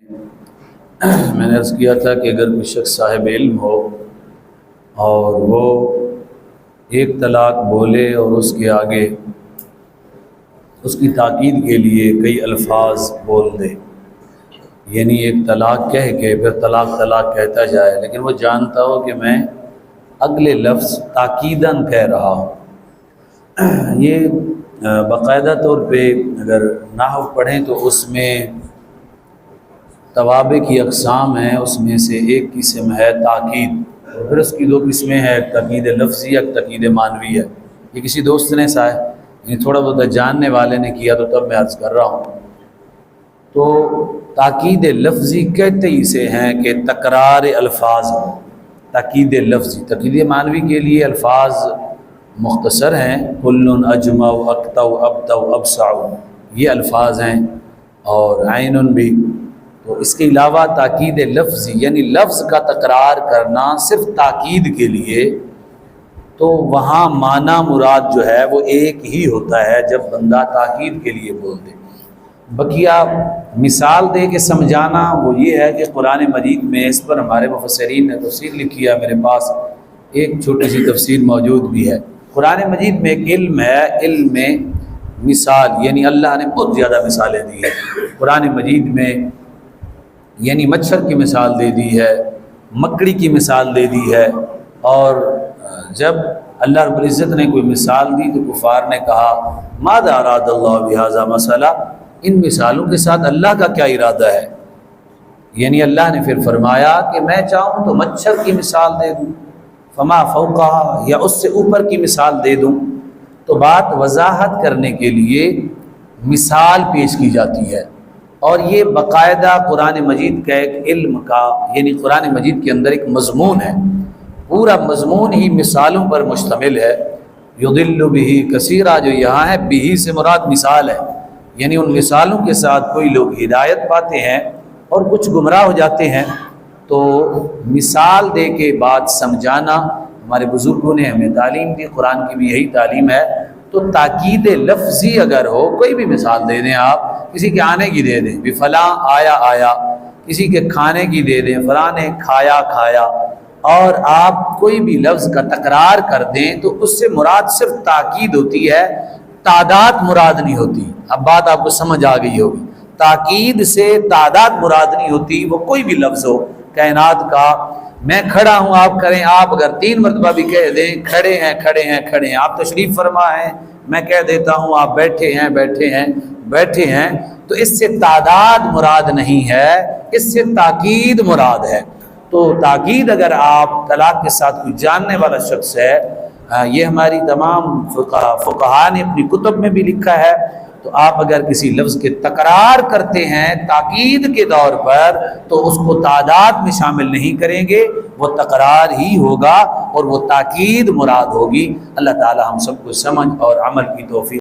میں نے عرض کیا تھا کہ اگر کوئی شخص صاحب علم ہو اور وہ ایک طلاق بولے اور اس کے آگے اس کی تاکید کے لیے کئی الفاظ بول دے، یعنی ایک طلاق کہہ کے پھر طلاق طلاق کہتا جائے، لیکن وہ جانتا ہو کہ میں اگلے لفظ تاکیداً کہہ رہا ہوں۔ یہ باقاعدہ طور پہ اگر نحو پڑھیں تو اس میں توابع کی اقسام ہیں، اس میں سے ایک قسم ہے تاکید، اور پھر اس کی دو قسمیں ہیں، ایک تاکید لفظی ایک تاکید معنوی ہے۔ یہ کسی دوست نے تھوڑا بہت جاننے والے نے کیا تو تب میں عرض کر رہا ہوں۔ تو تاکید لفظی کہتے ہی سے ہیں کہ تکرار الفاظ ہو، تاکید لفظی۔ تاکید معنوی کے لیے الفاظ مختصر ہیں، کل اجمع اقطع ابطع ابسع، یہ الفاظ ہیں، اور عین بھی۔ تو اس کے علاوہ تاکید لفظی یعنی لفظ کا تکرار کرنا صرف تاکید کے لیے، تو وہاں معنی مراد جو ہے وہ ایک ہی ہوتا ہے جب بندہ تاکید کے لیے بول دے۔ بقیہ مثال دے کے سمجھانا وہ یہ ہے کہ قرآن مجید میں اس پر ہمارے مفسرین نے تفسیر لکھی ہے، میرے پاس ایک چھوٹی سی تفسیر موجود بھی ہے۔ قرآن مجید میں ایک علم ہے، علم میں مثال، یعنی اللہ نے بہت زیادہ مثالیں دی ہیں قرآن مجید میں، یعنی مچھر کی مثال دے دی ہے، مکڑی کی مثال دے دی ہے، اور جب اللہ رب العزت نے کوئی مثال دی تو کفار نے کہا ماذا اراد اللہ بہذا مثلا، ان مثالوں کے ساتھ اللہ کا کیا ارادہ ہے؟ یعنی اللہ نے پھر فرمایا کہ میں چاہوں تو مچھر کی مثال دے دوں، فما فوقہا، یا اس سے اوپر کی مثال دے دوں۔ تو بات وضاحت کرنے کے لیے مثال پیش کی جاتی ہے، اور یہ باقاعدہ قرآن مجید کا ایک علم کا، یعنی قرآن مجید کے اندر ایک مضمون ہے، پورا مضمون ہی مثالوں پر مشتمل ہے۔ یضل بہ کثیرا، جو یہاں ہے بہ سے مراد مثال ہے، یعنی ان مثالوں کے ساتھ کوئی لوگ ہدایت پاتے ہیں اور کچھ گمراہ ہو جاتے ہیں۔ تو مثال دے کے بات سمجھانا ہمارے بزرگوں نے ہمیں تعلیم دی، قرآن کی بھی یہی تعلیم ہے۔ تو تاکید لفظی اگر ہو، کوئی بھی مثال دے دیں، آپ کسی کے آنے کی دے دیں، بھی فلاں آیا آیا، کسی کے کھانے کی دے دیں، فلاں نے کھایا کھایا، اور آپ کوئی بھی لفظ کا تکرار کر دیں تو اس سے مراد صرف تاکید ہوتی ہے، تعداد مراد نہیں ہوتی۔ اب بات آپ کو سمجھ آ گئی ہوگی، تاکید سے تعداد مراد نہیں ہوتی، وہ کوئی بھی لفظ ہو کائنات کا۔ میں کھڑا ہوں آپ کریں، آپ اگر 3 مرتبہ بھی کہہ دیں کھڑے ہیں کھڑے ہیں کھڑے ہیں، آپ تشریف فرما ہیں، میں کہہ دیتا ہوں آپ بیٹھے ہیں بیٹھے ہیں بیٹھے ہیں، تو اس سے تعداد مراد نہیں ہے، اس سے تاکید مراد ہے۔ تو تاکید اگر آپ طلاق کے ساتھ کوئی جاننے والا شخص ہے، یہ ہماری تمام فقہا نے اپنی کتب میں بھی لکھا ہے، تو آپ اگر کسی لفظ کے تکرار کرتے ہیں تاکید کے طور پر تو اس کو تعداد میں شامل نہیں کریں گے، وہ تکرار ہی ہوگا اور وہ تاکید مراد ہوگی۔ اللہ تعالی ہم سب کو سمجھ اور عمل کی توفیق